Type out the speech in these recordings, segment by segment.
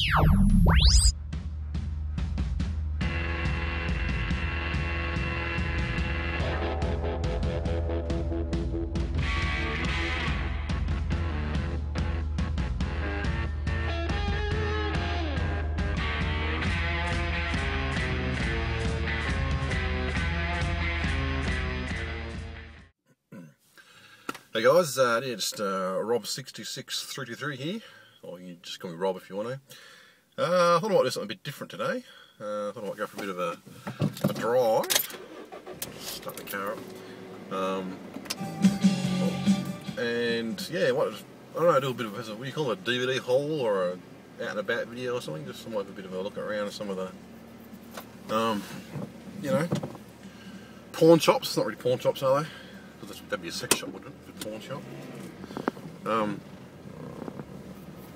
Hey guys, yeah, just Rob66323 here, or you just call me Rob if you want to. I thought I might do something a bit different today. I thought I might go for a bit of a drive. Start the car up. And yeah, I don't know, do a bit of what do you call it, a DVD haul or a out and about video or something. Just like a bit of a look around some of the, you know, pawn shops. Not really pawn shops, are they? Because that'd be a sex shop, wouldn't it? A pawn shop. I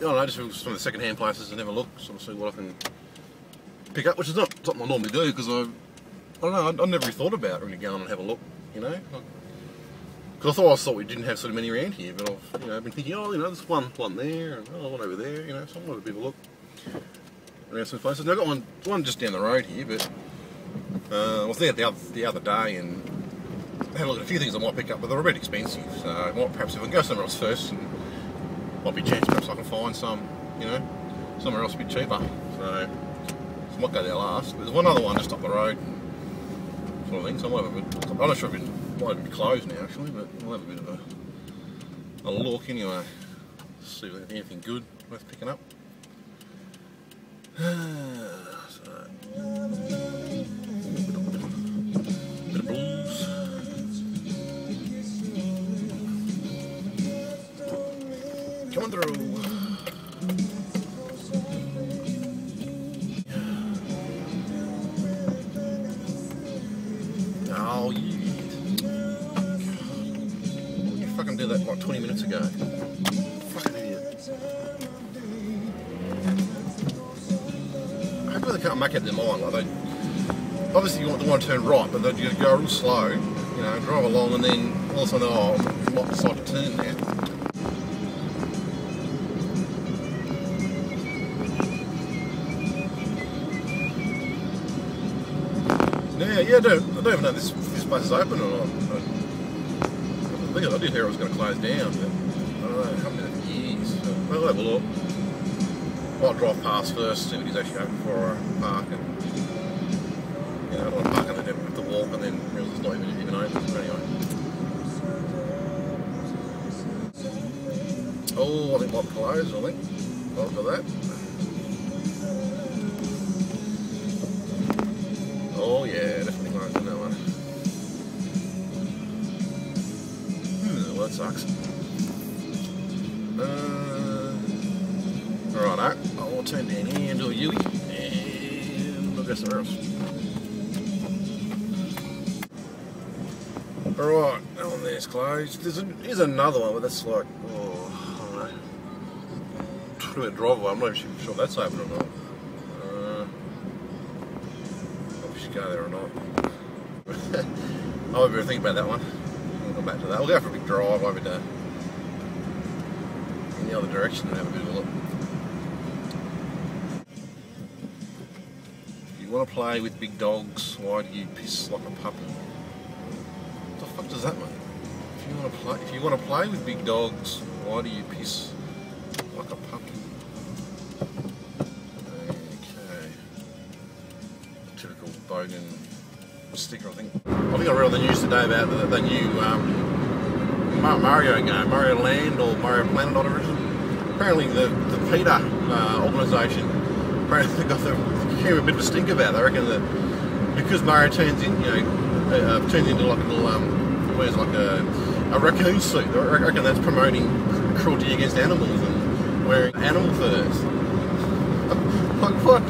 don't know, just some of the second-hand places and have a look, sort of see what I can pick up, which is not something I normally do because I don't know, I never really thought about really going and have a look, you know. Because I thought we didn't have so many around here, but I've been thinking, oh, you know, there's one there, and one over there, you know, so I'm going to have a bit of a look around some places. Now, I've got one just down the road here, but I was there the other day and had a look at a few things I might pick up, but they're a bit expensive, so I might perhaps if I can go somewhere else first, and might be a chance perhaps I can find some, you know, somewhere else a bit cheaper. So I might go there last. There's one other one just up the road, sort of thing. So I might have a bit. I'm not sure if it might be closed now actually, but we'll have a bit of a look anyway. See if there's anything good worth picking up. Bit of blues. Coming through. Oh, you fucking did that like 20 minutes ago. Fucking idiot. I hope they can't make up their mind. Like obviously you want to turn right, but they go real slow, you know, drive along, and then all of a sudden, oh, I might decide to turn now. Yeah, I don't even know if this place is open or not. I did hear it was going to close down, but I don't know, I haven't been there for years. So we'll have a look. Might drive past first, see what he's actually open for, or park, and you know, I don't want to park and then have to walk and then realise it's not even open. But anyway. Oh, I think it might close, I think. After that. Oh yeah, definitely closed on that one. Well, that sucks. Righto, I'll turn down here and do a U-ey, and we'll go somewhere else. Alright, that one there's closed. Here's another one, but that's like, oh, I don't know. Talking about driveway, I'm not even sure if that's open or not. Go there or not. I'll ever think about that one. We'll come back to that. We'll go for a big drive over to in the other direction and have a bit of a look. If you want to play with big dogs, why do you piss like a puppy? What the fuck does that mean? If you want to play with big dogs, why do you piss like a puppy? Bogan sticker, I think I read on the news today about the new Mario game, Mario Land or Mario Planet, whatever it is. Apparently the PETA organisation apparently got a bit of a stink about it. I reckon that because Mario turns into like a little wears like a raccoon suit. I reckon that's promoting cruelty against animals and wearing animal furs. Like what?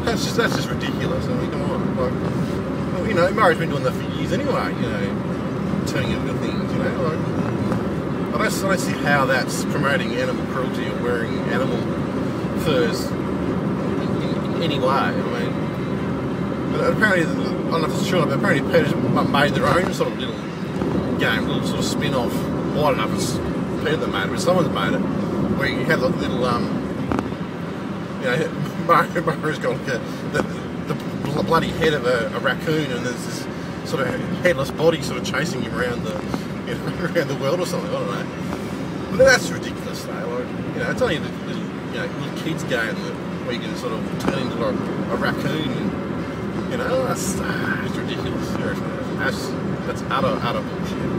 That's just ridiculous. I mean, come on. Like, well, you know, Mario's been doing that for years anyway. You know, turning into things. You know, like I don't see how that's promoting animal cruelty or wearing animal furs in any way. I mean, but apparently, I don't know if it's true, but apparently PETA's made their own sort of little game, little sort of spin-off. Well, I don't know if it's PETA that made it, but someone's made it, where you have like little you know, Maro's got like the bloody head of a raccoon, and there's this sort of headless body sort of chasing him around the, you know, around the world or something. I don't know. But that's ridiculous, though. Like, you know, it's only the little kids game where you can sort of turn into like a raccoon, and you know, that's ridiculous. Seriously, that's utter bullshit.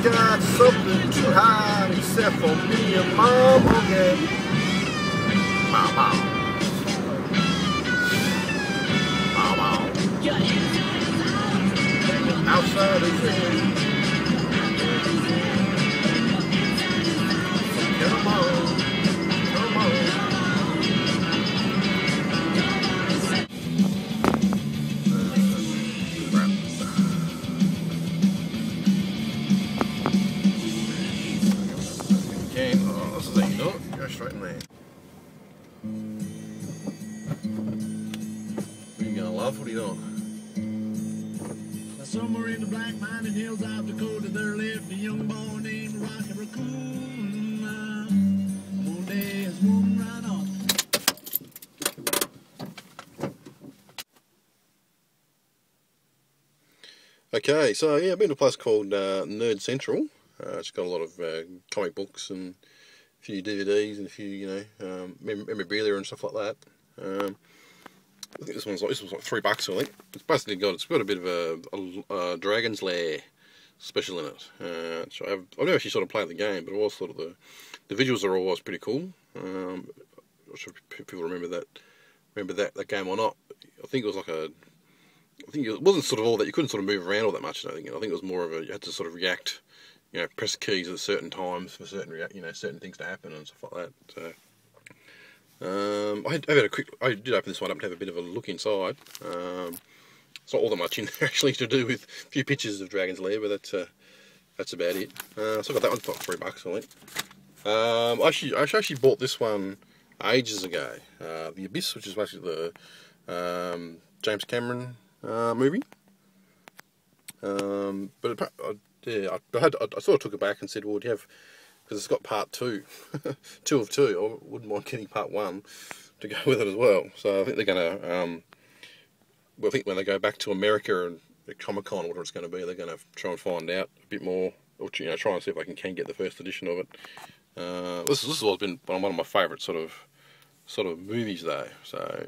Got something to hide except for me and Mom again. Mama. Outside is in. Come on. Straight in there. What are you gonna love? What are you doing? Somewhere in the black mining hills of Dakota, there lived a young boy named Rocky Raccoon. One day his woman ran off. Okay, so yeah, I've been to a place called Nerd Central. It's got a lot of comic books and a few DVDs and a few, you know, memorabilia and stuff like that. I think this was like $3, I think. It's basically it's got a bit of a Dragon's Lair special in it. So I've never actually sort of played the game, but it was sort of the visuals are always pretty cool. I'm not sure if people remember that game or not. I think it was it wasn't sort of all that, you couldn't sort of move around all that much. I think it was more of you had to sort of react. You know, press keys at certain times for certain things to happen and stuff like that. So, I did open this one up to have a bit of a look inside. It's not all that much in there actually to do with a few pictures of Dragon's Lair, but that's about it. So I got that one for $3, I think. I actually bought this one ages ago. The Abyss, which is basically the James Cameron movie. But yeah, I sort of took it back and said, well, do you have, because it's got part 2, 2 of 2, I wouldn't mind getting part 1 to go with it as well. So I think they're going to, I think when they go back to America and Comic-Con or whatever it's going to be, they're going to try and find out a bit more, or try and see if they can get the first edition of it. This has always been one of my favourite sort of movies though. So,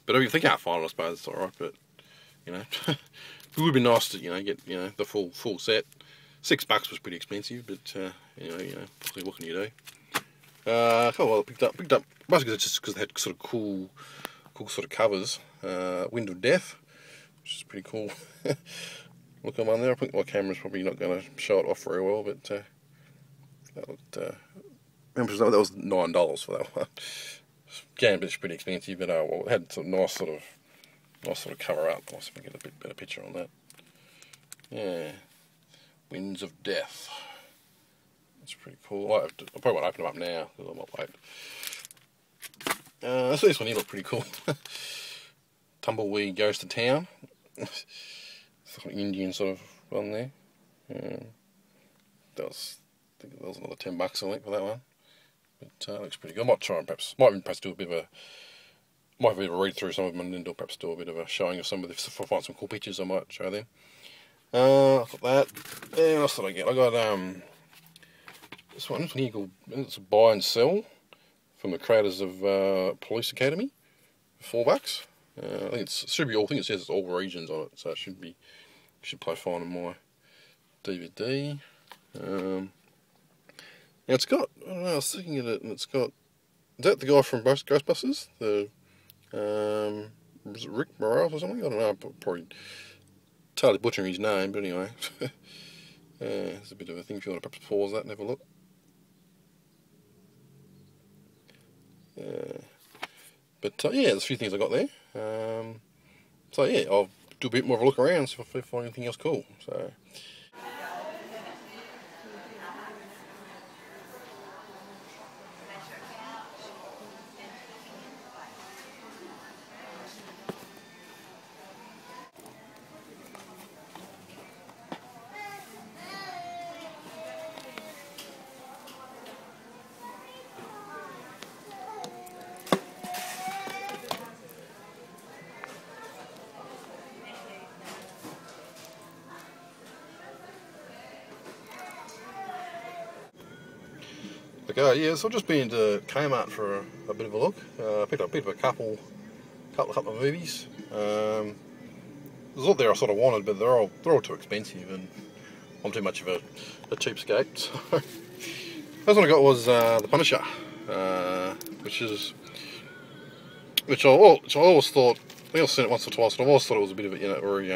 but if they can't find it, I suppose it's all right. But you know. It would be nice to, get, the full set. $6 was pretty expensive, but, anyway, what can you do? Well, I picked up, basically just because they had sort of cool sort of covers. Wind of Death, which is pretty cool. Look at one there. I think my camera's probably not going to show it off very well, but, that was $9 for that one. Again, it's pretty expensive, but, well, it had some nice sort of cover up. I'll see if I can get a bit better picture on that. Yeah, Winds of Death. That's pretty cool. I probably won't open them up now because I might wait. So this one here looked pretty cool. Tumbleweed Goes to Town. It's like an Indian sort of one there. I think that was another $10, I think, for that one. But looks pretty good. I might try and perhaps do a bit of a. Might have a read through some of them and then perhaps do a bit of a showing of some of this. If I find some cool pictures, I might show them. I got that. And what else did I get? I got this one here called, it's a buy and sell from the creators of Police Academy for $4. I think it says it's all regions on it, so it should play fine on my DVD. Now it's got, I don't know, I was looking at it and it's got, is that the guy from Ghostbusters? Was it Rick Moranis or something? I don't know, I'm probably totally butchering his name, but anyway. There's a bit of a thing if you want to perhaps pause that and have a look. But yeah, there's a few things I got there. So yeah, I'll do a bit more of a look around, see if I find anything else cool. So. Okay, yeah, so I've just been to Kmart for a bit of a look. Picked up a couple of movies. There's a lot there I sort of wanted, but they're all too expensive, and I'm too much of a cheapskate. So first one I got was The Punisher, which I always thought. I think I've seen it once or twice, but I've always thought it was a bit of a very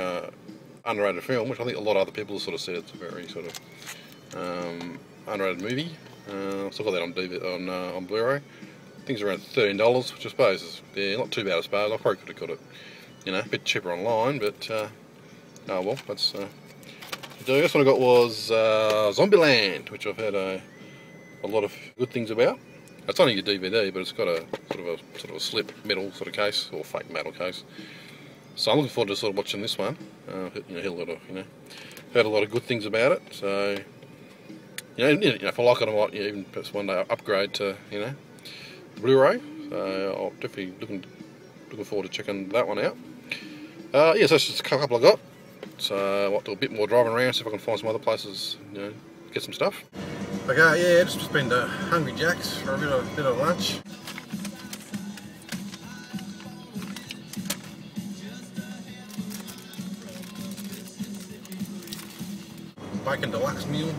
underrated film, which I think a lot of other people have sort of said it's a very sort of underrated movie. Still got that on DVD, on Blu-ray. Things around $13, which I suppose is not too bad. I suppose I probably could have got it, a bit cheaper online, but oh well. That's the next one I got was Zombieland, which I've had a lot of good things about. It's only a DVD, but it's got a sort of a slip metal sort of case, or fake metal case. So I'm looking forward to sort of watching this one. Heard a lot of good things about it. So. If I like it, I might even perhaps one day upgrade to Blu-ray. So I'll definitely looking forward to checking that one out. So that's just a couple I got. So I might do a bit more driving around, see if I can find some other places, get some stuff. Okay, yeah, just been to Hungry Jack's for a bit of lunch. Bacon deluxe meal.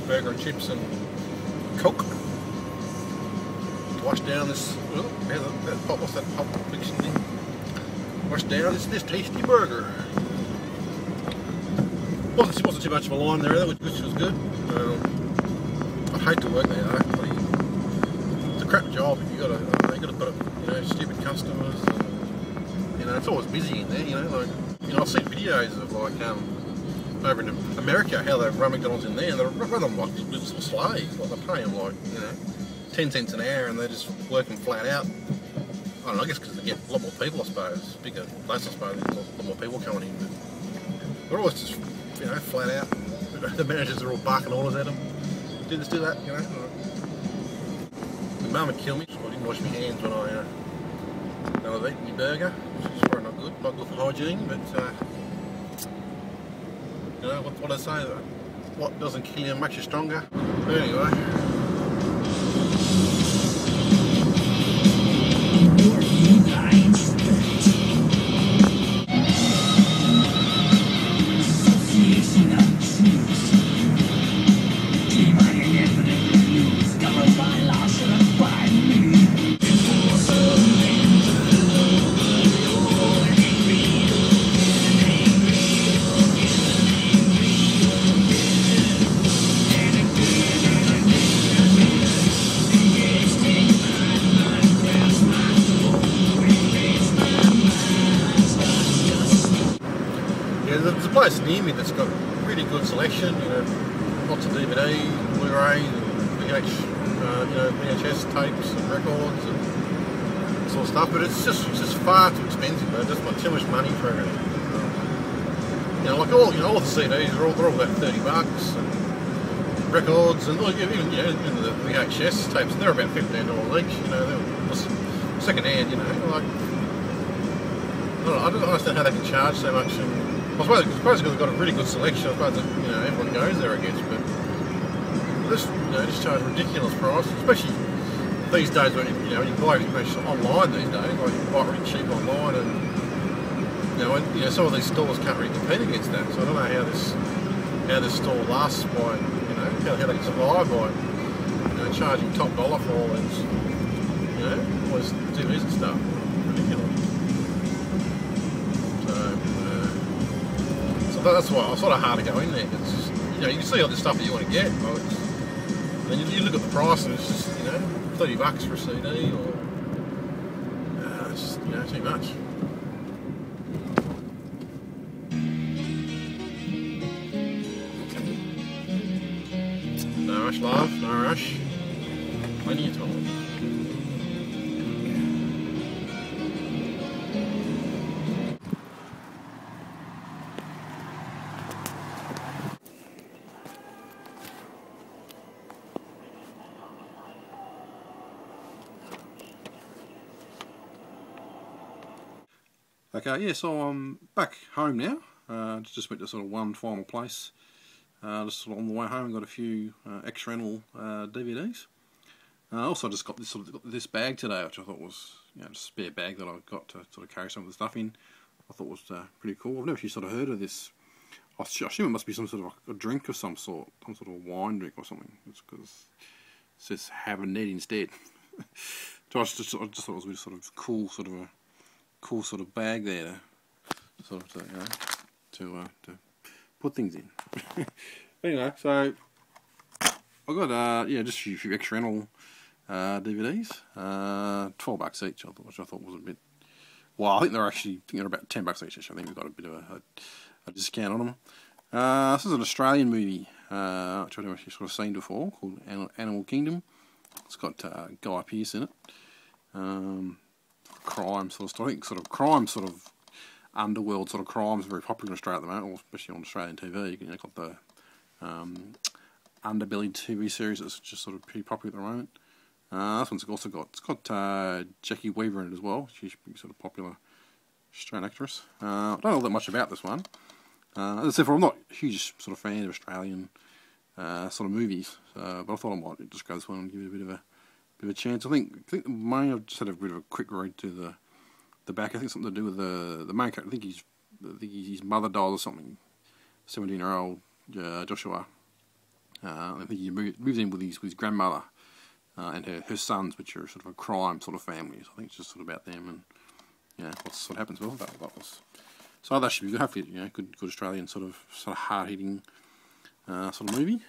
Burger and chips and Coke. Wash down this. What's that pulp fiction thing? Wash down this tasty burger. Wasn't too much of a line there, which was good. I hate to work there though. It's a crap job. You gotta put stupid customers. And, it's always busy in there. I've seen videos of over in America, how they run McDonald's in there, and they run them like little slaves. Like they pay them 10 cents an hour, and they're just working flat out. I don't know, I guess because they get a lot more people, I suppose. Bigger place, I suppose, there's a lot more people coming in. But they're always just, flat out. The managers are all barking orders at them. Do this, do that, My mum would kill me. I didn't wash my hands when I was eating my burger, which is probably not good for hygiene, but what I say, what doesn't kill you makes you stronger. But anyway. There's a place near me that's got really good selection, lots of DVD, Blu-ray, VHS tapes and records and sort of stuff, but it's just far too expensive. I've just got too much money for everything. All the CDs they're all about $30, and records and even the VHS tapes, they're about $15 each. They're second hand. I don't understand how they can charge so much. I suppose because they've got a really good selection. I suppose that, everyone goes there, I guess, but just charge ridiculous prices, especially these days when you buy online these days. Like you can buy really cheap online, and some of these stores can't really compete against that. So I don't know how this store lasts by how they can survive by charging top dollar for all these all these TVs and stuff. Ridiculous. That's why it's sort of hard to go in there. It's just, you can see all the stuff that you want to get. And then you look at the price and it's just, $30 for a CD, or it's just, too much. rush, love, no rush. Plenty of time. Okay, yeah, so I'm back home now. Just went to sort of one final place. Just sort of on the way home, got a few ex-rental DVDs. Also, just got this bag today, which I thought was just a spare bag that I got to sort of carry some of the stuff in. I thought was pretty cool. I've never actually sort of heard of this. I assume it must be some sort of a drink of some sort of wine drink or something. It's because it says have a net instead. So I just thought it was a sort of cool sort of bag there to put things in. Anyway, so I got just a few extra rental DVDs, $12 each. Which I thought was a bit. Well, I think they're about $10 each. I think we've got a bit of a discount on them. This is an Australian movie, which I've never actually sort of seen before, called Animal Kingdom. It's got Guy Pearce in it. Crime sort of story. I think sort of crime, sort of underworld sort of crime is very popular in Australia at the moment, especially on Australian TV. You've got the Underbelly TV series that's just sort of pretty popular at the moment. This one's also got Jackie Weaver in it as well. She's a pretty sort of popular Australian actress. I don't know that much about this one. As I said, I'm not a huge sort of fan of Australian sort of movies, but I thought I might just go this one and give it a bit of a chance. I think the main, I've just had a bit of a quick read to the back. I think something to do with the main character. I think his mother died or something. 17-year-old Joshua. I think he moves in with his grandmother and her sons, which are sort of a crime sort of family. So I think it's just sort of about them and what sort of happens with them. So that should be good. Hopefully, good Australian sort of hard hitting sort of movie.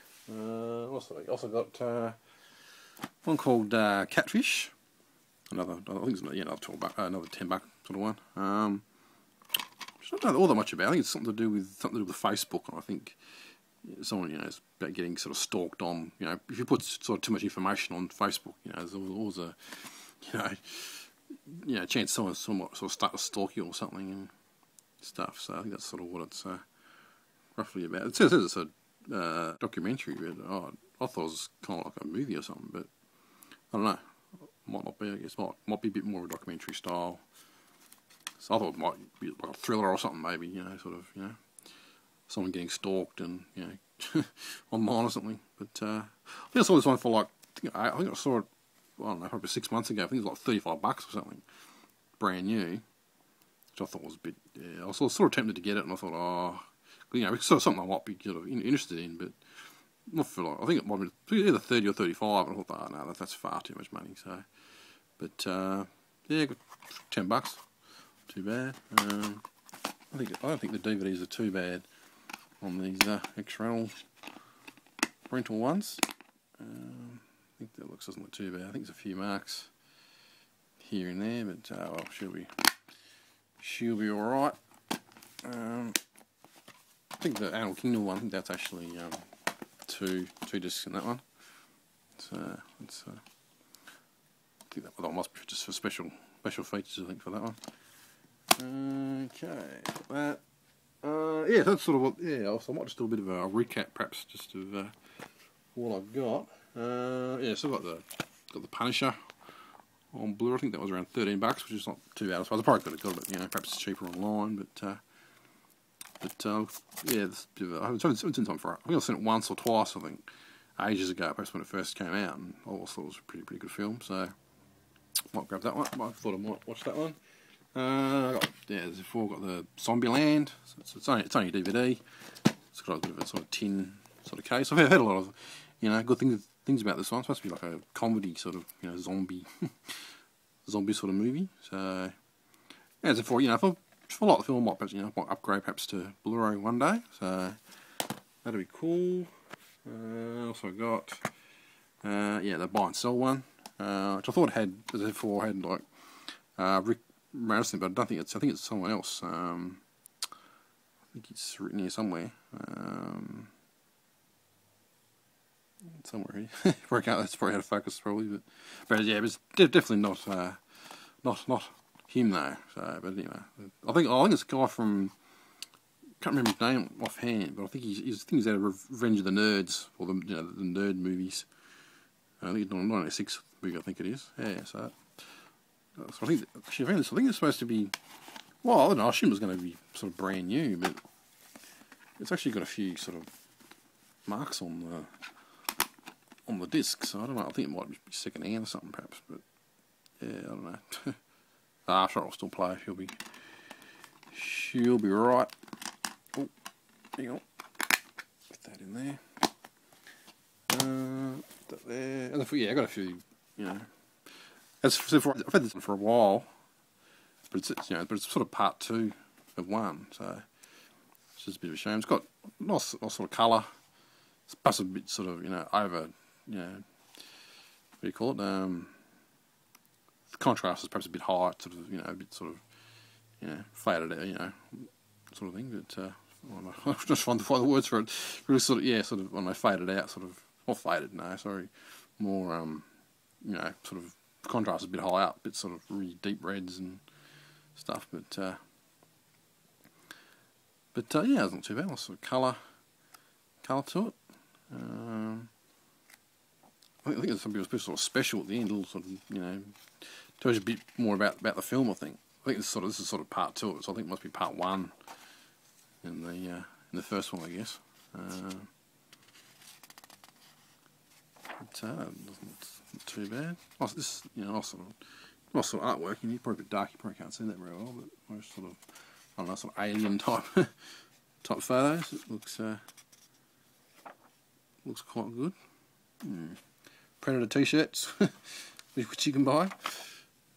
Also got one called Catfish. I think it's another $12, another $10 sort of one. I don't know all that much about. I think it's something to do with Facebook, and I think someone is about getting sort of stalked on. If you put sort of too much information on Facebook, there's always a chance someone sort of start to stalk you or something and stuff. So I think that's sort of what it's roughly about. It says it's a documentary, but I thought it was kind of like a movie or something, but I don't know. Might not be. I guess might be a bit more of a documentary style. So I thought it might be like a thriller or something, maybe. Someone getting stalked and online or something. But I think I saw this one for like I think I saw it. I don't know, probably 6 months ago. I think it was like $35 or something, brand new. Which I thought was a bit. I was sort of tempted to get it, and I thought, it's sort of something I might be sort of interested in, but. Not for like, I think it might be either 30 or 35, and I thought, no, that's far too much money. So, but $10, too bad. I don't think the DVDs are too bad on these ex-rental ones. I think that doesn't look too bad. I think there's a few marks here and there, but well, she'll be all right. I think the Animal Kingdom one, I think that's actually. Two discs in that one. So I think that must be just for special features. I think for that one. Okay, that that's sort of what. Also I might just do a bit of a recap, perhaps, just of what I've got. So I've got the Punisher on Blu-ray. I think that was around $13, which is not too bad. I suppose I probably could have got it, perhaps cheaper online, but. I haven't seen time for it. I think I've seen it once or twice, I think, ages ago, perhaps when it first came out, and I always thought it was a pretty good film, so might grab that one. I thought I might watch that one. As before, I've got the Zombieland. So it's only a DVD. It's got a bit of a sort of tin sort of case. I've heard a lot of, good things about this one. It's supposed to be like a comedy sort of, zombie sort of movie. So, as before, if I like the film, I might upgrade perhaps to Blu-ray one day, so that'd be cool. Also got, the buy and sell one, which I thought had, as before, had like Rick Madison, but I think it's someone else. I think it's written here somewhere. somewhere here. Work out that's probably out of focus probably, but yeah, it's definitely not him though. So, but anyway, I think it's a guy from, can't remember his name offhand, but I think he's out of Revenge of the Nerds, or the the nerd movies. I think it's 1996 movie, I think it is. Yeah, so I think it's supposed to be. Well, I don't know. I assume it was going to be sort of brand new, but it's actually got a few sort of marks on the disc. So I don't know. I think it might be second hand or something, perhaps. But yeah, I don't know. I'm sure I'll still play. She'll be right. Oh, hang on. Put that in there. That there. And yeah, I got a few. I've had this one for a while, but it's sort of part 2 of 1. So it's just a bit of a shame. It's got nice sort of colour. It's perhaps a bit sort of over. What do you call it? The contrast is perhaps a bit high. It's sort of a bit sort of faded out. Sort of thing. But I don't know. I'm just trying to find the words for it. Really sort of when they faded out, sort of, or faded. No, sorry, more sort of contrast is a bit high up, a bit sort of really deep reds and stuff. But yeah, it's not too bad. Nice sort of colour to it. I think there's something sort of special at the end. A little sort of tells you a bit more about the film. I think this is sort of part 2 of it. So I think it must be part 1 in the first one, I guess. Not too bad. Nice, this nice sort of artwork. Probably a bit dark. You probably can't see that very well, but most sort of, I don't know, sort of alien type photos. It looks quite good. Predator t-shirts, which you can buy.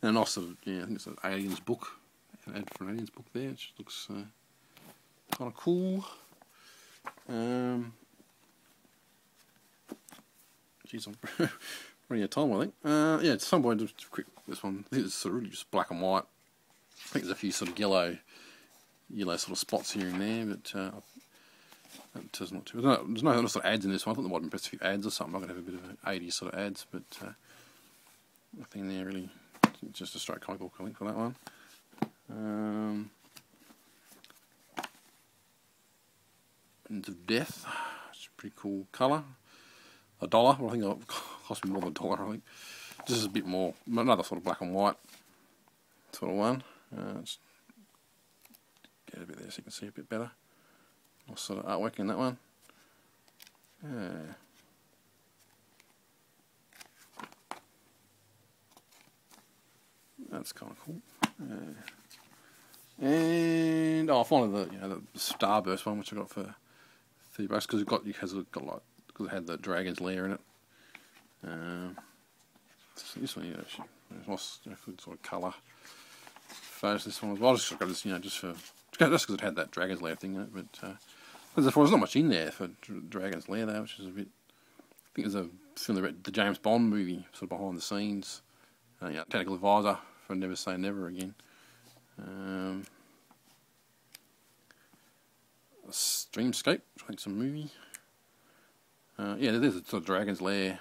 And a nice sort of, I think it's an aliens book. An ad for an aliens book there, which looks kind of cool. Jeez, I'm running out of time, I think. Yeah, it's some point, just quick, this one. I think it's sort of really just black and white. I think there's a few sort of yellow sort of spots here and there, but it's not too. There's no sort of ads in this one. I thought there might have been a few ads or something. I'm going to have a bit of 80s sort of ads, but nothing there really. Just a straight comic book, I think, for that one. Winds of Death. It's a pretty cool colour. $1. Well, I think it cost me more than $1. I think this is a bit more, another sort of black and white sort of one. Let's get a bit there so you can see a bit better. Nice sort of artwork in that one. That's kind of cool. And finally the Starburst one, which I got for $30 because because it had the Dragon's Lair in it. So this one, actually, nice, good sort of colour. Photos this one as well. I just got this, just because it had that Dragon's Lair thing in it. But there's not much in there for Dragon's Lair though, which is a bit. I think there's a film, the James Bond movie, sort of behind the scenes. Technical advisor for Never Say Never Again. Dreamscape, I think it's a movie. Yeah, there's a sort of Dragon's Lair,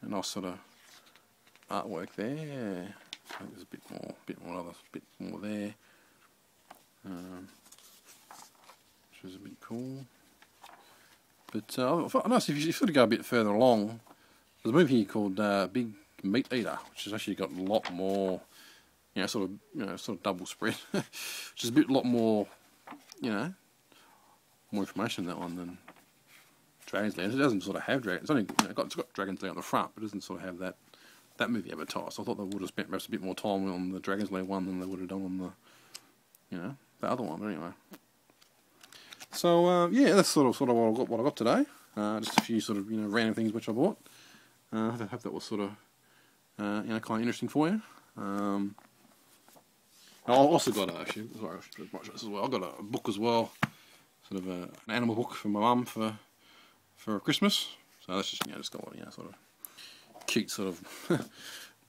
a nice sort of artwork there. I think there's a bit more there, which is a bit cool. But I noticed if you sort of go a bit further along, there's a movie here called Big Meat Eater, which has actually got a lot more, sort of double spread, which is a lot more, more information in that one than Dragon's Lair. It doesn't sort of have dragons. It's got Dragon's Lair on the front, but it doesn't sort of have that movie advertised. So I thought they would have spent perhaps a bit more time on the Dragon's Lair one than they would have done on the other one. But anyway, so yeah, that's sort of what I got today. Just a few sort of random things which I bought. I hope that was sort of kind of interesting for you. I also got actually, sorry, I should watch this as well. I got a book as well, sort of an animal book for my mum for Christmas. So that's just got sort of cute sort of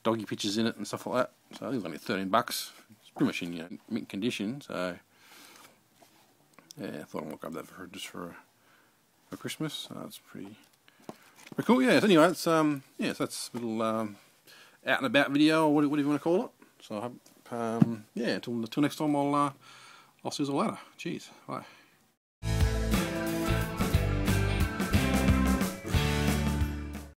doggy pictures in it and stuff like that. So I think it was only $13. It's pretty much in mint condition. So yeah, I thought I might grab that for Christmas. So that's pretty But cool, yeah. So anyway, it's yeah, so that's a little out and about video, or whatever you want to call it. So I hope, yeah, until next time, I'll see you all later. Cheers, bye.